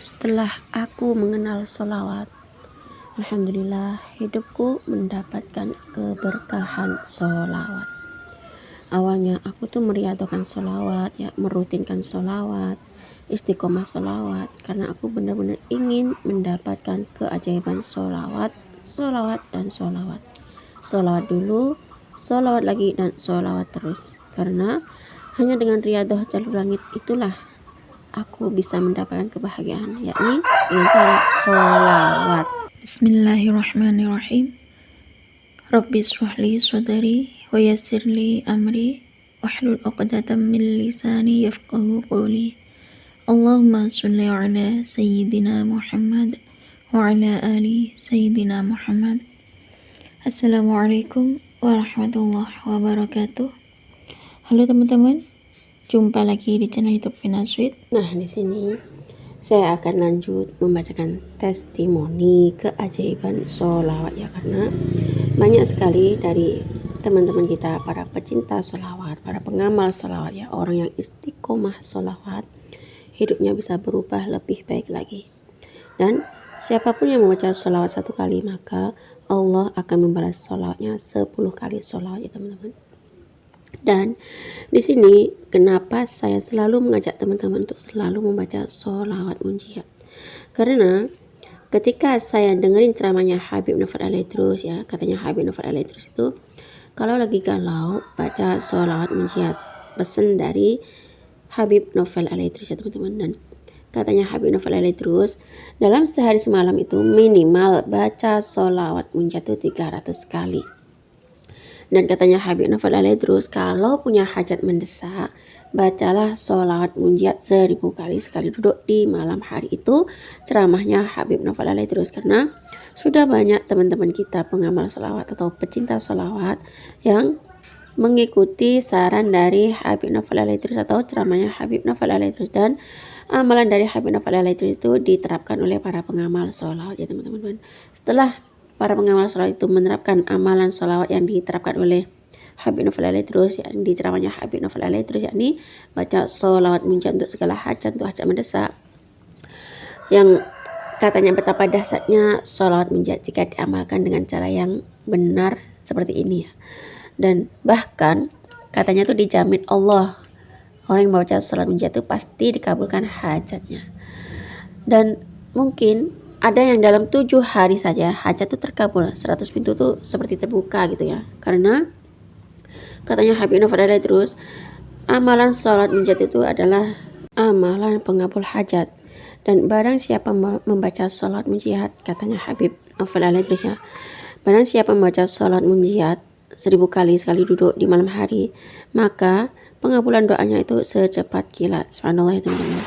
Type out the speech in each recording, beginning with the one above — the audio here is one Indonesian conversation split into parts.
Setelah aku mengenal sholawat, alhamdulillah hidupku mendapatkan keberkahan sholawat. Awalnya aku tuh meriadokan sholawat, merutinkan sholawat, istiqomah sholawat, karena aku benar-benar ingin mendapatkan keajaiban sholawat, sholawat dan sholawat. Sholawat dulu, sholawat lagi, dan sholawat terus. Karena hanya dengan riadoh jalur langit itulah aku bisa mendapatkan kebahagiaan, yakni dengan cara sholawat. Bismillahirrahmanirrahim. Rabbi shrahli sadri wa yassirli amri wahlul 'uqdatam min lisani yafqahu qawli. Allahumma sholli ala sayyidina Muhammad wa ala ali sayyidina Muhammad. Assalamualaikum warahmatullahi wabarakatuh. Halo teman-teman, jumpa lagi di channel YouTube Finasweet. Nah, di sini saya akan lanjut membacakan testimoni keajaiban sholawat ya, karena banyak sekali dari teman-teman kita, para pecinta sholawat, para pengamal sholawat ya, orang yang istiqomah sholawat, hidupnya bisa berubah lebih baik lagi. Dan siapapun yang membaca sholawat 1 kali, maka Allah akan membalas sholawatnya 10 kali sholawat ya teman-teman. Dan di sini kenapa saya selalu mengajak teman-teman untuk selalu membaca sholawat munjiat, karena ketika saya dengerin ceramahnya Habib Novel Alaidrus ya, katanya Habib Novel Alaidrus itu kalau lagi galau baca sholawat munjiat, pesan dari Habib Novel Alaidrus ya teman-teman. Dan katanya Habib Novel Alaidrus, dalam sehari semalam itu minimal baca sholawat munjiat itu 300 kali. Dan katanya Habib Novel Alaidrus, kalau punya hajat mendesak, bacalah sholawat munjiat 1000 kali sekali duduk di malam hari. Itu ceramahnya Habib Novel Alaidrus, karena sudah banyak teman-teman kita pengamal sholawat atau pecinta sholawat yang mengikuti saran dari Habib Novel Alaidrus atau ceramahnya Habib Novel Alaidrus, dan amalan dari Habib Novel Alaidrus itu diterapkan oleh para pengamal sholawat ya teman-teman. Setelah para pengamal sholawat itu menerapkan amalan sholawat yang diterapkan oleh Habib Novel Alaidrus, yang di ceramahnya Habib Novel Alaidrus, yakni baca sholawat munjiat untuk segala hajat, untuk hajat mendesak, yang katanya betapa dahsyatnya sholawat munjiat jika diamalkan dengan cara yang benar seperti ini ya. Dan bahkan katanya tuh dijamin Allah, orang yang membaca sholawat munjiat itu pasti dikabulkan hajatnya. Dan mungkin ada yang dalam 7 hari saja hajat itu terkabul, 100 pintu tuh seperti terbuka gitu ya. Karena katanya Habib Novel Alaidrus, amalan sholat munjiat itu adalah amalan pengabul hajat. Dan barang siapa membaca sholat munjiat, katanya Habib Novel Alaidrus ya, barang siapa membaca sholat munjiat 1000 kali sekali duduk di malam hari, maka pengabulan doanya itu secepat kilat. Subhanallah ya teman-teman.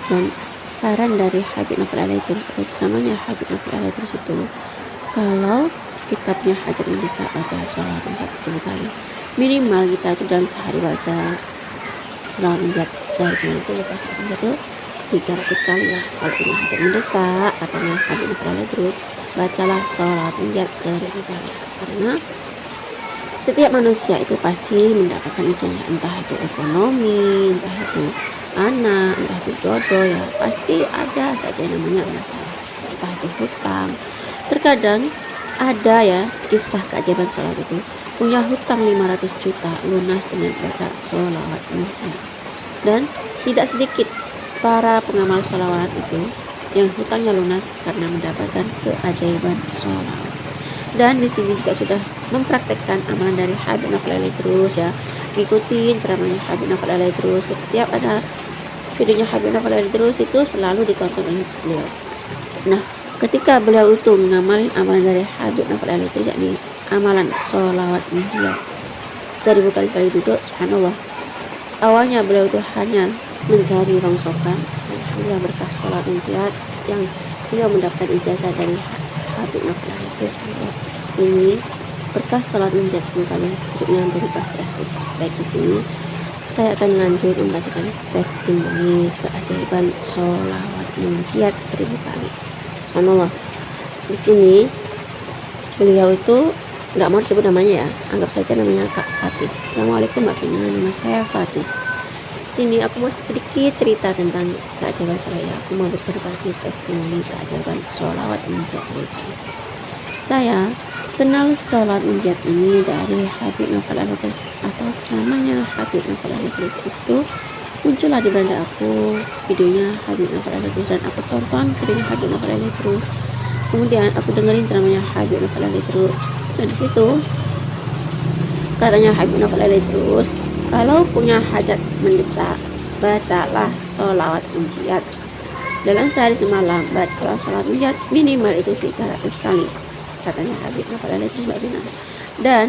Dan saran dari Habib Novel Alaidrus atau ceramahnya Habib Novel Alaidrus itu, kalau kita punya hajat mendesak, baca sholawat munjiat 1000 kali. Minimal kita itu dalam sehari baca sholawat munjiat, sehari semalam itu baca sholawat munjiat itu 300 kali ya. Kalau punya hajat mendesak, katanya Habib Novel Alaidrus, bacalah sholawat munjiat 1000 kali. Karena setiap manusia itu pasti mendapatkan ujian ya, entah itu ekonomi, entah itu anak, entah itu jodoh ya, pasti ada saja yang namanya masalah, entah itu hutang. Terkadang ada ya kisah keajaiban sholawat itu, punya hutang 500 juta lunas dengan baca sholawat munjiat. Dan tidak sedikit para pengamal sholawat itu yang hutangnya lunas karena mendapatkan keajaiban sholawat. Dan di sini juga sudah mempraktekkan amalan dari Habib Novel Alaidrus ya, ngikutin ceramahnya Habib Novel Alaidrus. Setiap ada videonya Habib Novel Alaidrus itu selalu ditonton oleh beliau. Nah, ketika beliau itu mengamalin amalan dari Habib Novel Alaidrus, yakni amalan sholawat munjiat 1000 kali sekali duduk, subhanallah, awalnya beliau itu hanya mencari rongsokan. Alhamdulillah berkah sholawat munjiat yang beliau mendapatkan ijazah dari Habib Novel Alaidrus, ini berkah sholawat munjiat 10 kali hidupnya berubah drastis. Baik, di sini saya akan lanjut membacakan testimoni keajaiban sholawat munjiat 1000 kali. Subhanallah. Di sini beliau itu nggak mau disebut namanya ya, anggap saja namanya Kak Fatih. Assalamualaikum Mbak Fina, nama saya Fatih. Sini aku mau sedikit cerita tentang keajaiban sholat ya. Aku mau berbagi testimoni keajaiban sholawat munjiat 1000 kali. Saya kenal sholat munjiat ini dari Habib Novel Al-Idrus atau ceramahnya Habib Novel Al-Idrus. Itu muncullah di beranda aku videonya Habib Novel Al-Idrus dan aku tonton videonya Habib Novel Al-Idrus. Kemudian aku dengerin ceramahnya Habib Novel Al-Idrus. Dan di situ katanya Habib Novel Al-Idrus, kalau punya hajat mendesak, bacalah sholawat munjiat. Dalam sehari semalam, bacalah sholawat munjiat minimal itu 300 kali. Katanya Habib Novel Al-Idrus, Mbak Dina. Dan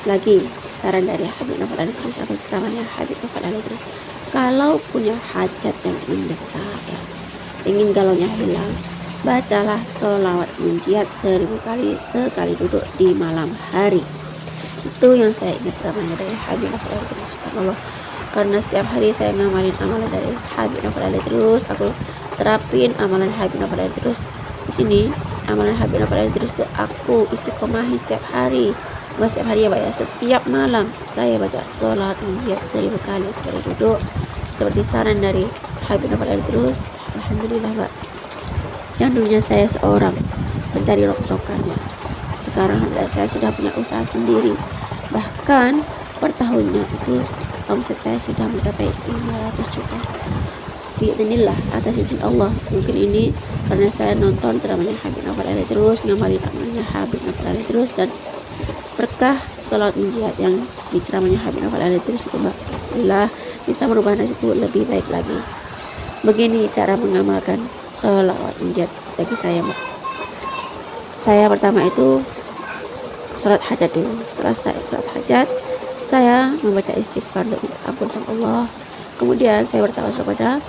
lagi saran dari Habib Novel Al-Idrus atau ceramahnya Habib Novel Al-Idrus, kalau punya hajat yang mendesak ya, ingin galaunya hilang, bacalah sholawat munjiat 1000 kali sekali duduk di malam hari. Itu yang saya ingat ceramahnya dari Habib Novel Al-Idrus. Subhanallah, karena setiap hari saya ngamalin amalan dari Habib Novel Al-Idrus, aku terapin amalan Habib Novel Al-Idrus. Di sini amalan Habib Novel Al-Idrus itu aku istiqomahi setiap hari. Bukan setiap hari ya Pak ya, setiap malam saya baca sholat munjiat 1000 kali sekali duduk seperti saran dari Habib Novel Al-Idrus. Alhamdulillah Mbak, yang dulunya saya seorang pencari rongsokan ya, sekarang saya sudah punya usaha sendiri. Bahkan per tahunnya itu omset saya sudah mencapai 500 juta. Biidznillah, atas izin Allah. Mungkin ini karena saya nonton ceramahnya Habib Novel Al-Idrus, ngamalin amalannya Habib Novel Al-Idrus, dan berkah sholat munjiat yang di ceramahnya Habib Novel Al-Idrus itu Mbak, alhamdulillah bisa merubah nasibku lebih baik lagi. Begini cara mengamalkan sholawat munjiat bagi saya Mbak. Saya pertama itu sholat hajat dulu. Setelah saya sholat hajat, saya membaca istighfar dan ampun sama Allah. Kemudian saya bertawasul kepada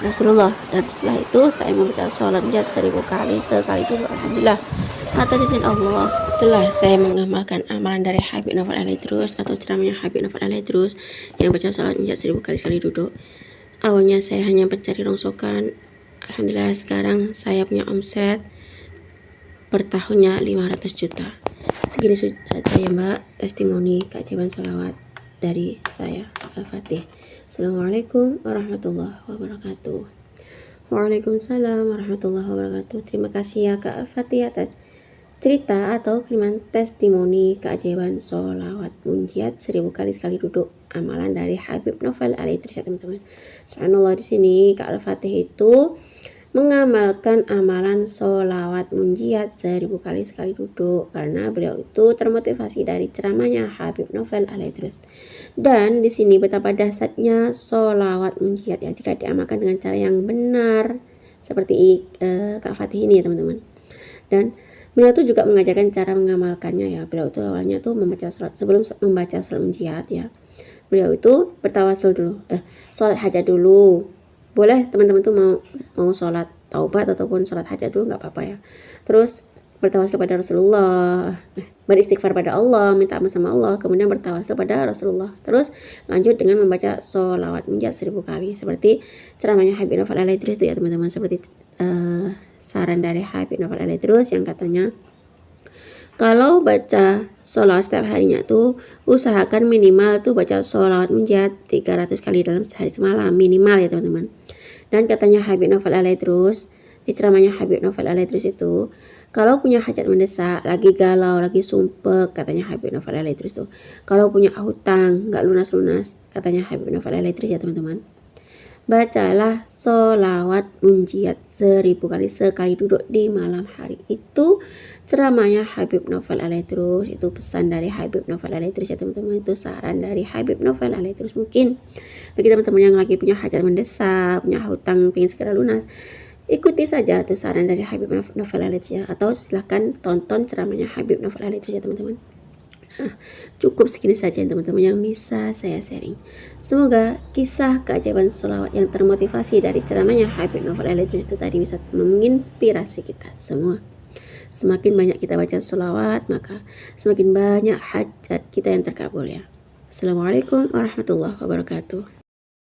Rasulullah, dan setelah itu saya membaca sholat munjiat 1000 kali sekali dulu. Alhamdulillah, atas izin Allah telah saya mengamalkan amalan dari Habib Novel Al-Idrus atau ceramahnya Habib Novel Al-Idrus yang baca sholat munjiat 1000 kali sekali duduk. Awalnya saya hanya mencari rongsokan. Alhamdulillah sekarang saya punya omset per tahunnya 500 juta. Segini saja ya Mbak, testimoni keajaiban sholawat dari saya. Al-Fatih. Assalamualaikum warahmatullahi wabarakatuh. Waalaikumsalam warahmatullahi wabarakatuh. Terima kasih ya Kak Al-Fatih atas cerita atau kiriman testimoni keajaiban sholawat munjiat 1000 kali sekali duduk amalan dari Habib Novel Al-Idrus ya teman-teman. Subhanallah, di sini Kak Al-Fatih itu mengamalkan amalan sholawat munjiat 1000 kali sekali duduk karena beliau itu termotivasi dari ceramahnya Habib Novel Al-Idrus. Dan di sini betapa dahsyatnya sholawat munjiat ya jika diamalkan dengan cara yang benar seperti Kak Fatih ini ya teman-teman. Dan beliau tuh juga mengajarkan cara mengamalkannya ya. Beliau itu awalnya tuh membaca sholat, sebelum membaca sholat munjiat ya, beliau itu bertawasul dulu, sholat hajat dulu. Boleh teman-teman tuh mau sholat taubat ataupun sholat hajat dulu nggak apa-apa ya. Terus bertawasul kepada Rasulullah, beristighfar pada Allah, minta ampun sama Allah, kemudian bertawasul pada Rasulullah. Terus lanjut dengan membaca sholawat munjiat 1000 kali seperti ceramahnya Habib Novel Al-Idrus itu ya teman-teman, seperti saran dari Habib Novel Al-Idrus yang katanya kalau baca sholawat setiap harinya tuh usahakan minimal tuh baca sholawat munjiat 300 kali dalam sehari semalam minimal ya teman-teman. Dan katanya Habib Novel Al-Idrus di ceramahnya Habib Novel Al-Idrus itu, kalau punya hajat mendesak, lagi galau, lagi sumpek, katanya Habib Novel Al-Idrus tuh, kalau punya hutang nggak lunas-lunas, katanya Habib Novel Al-Idrus ya teman-teman, bacalah sholawat munjiat 1000 kali sekali duduk di malam hari. Itu ceramahnya Habib Novel Al-Idrus, itu pesan dari Habib Novel Al-Idrus ya teman-teman, itu saran dari Habib Novel Al-Idrus. Mungkin bagi teman-teman yang lagi punya hajat mendesak, punya hutang pengen segera lunas, ikuti saja tuh saran dari Habib Novel Al-Idrus ya, atau silahkan tonton ceramahnya Habib Novel Al-Idrus ya teman-teman. Cukup segini saja teman-teman yang bisa saya sharing. Semoga kisah keajaiban sholawat yang termotivasi dari ceramahnya Habib Novel Al-Idrus itu tadi bisa menginspirasi kita semua. Semakin banyak kita baca sholawat, maka semakin banyak hajat kita yang terkabul ya. Assalamualaikum warahmatullahi wabarakatuh.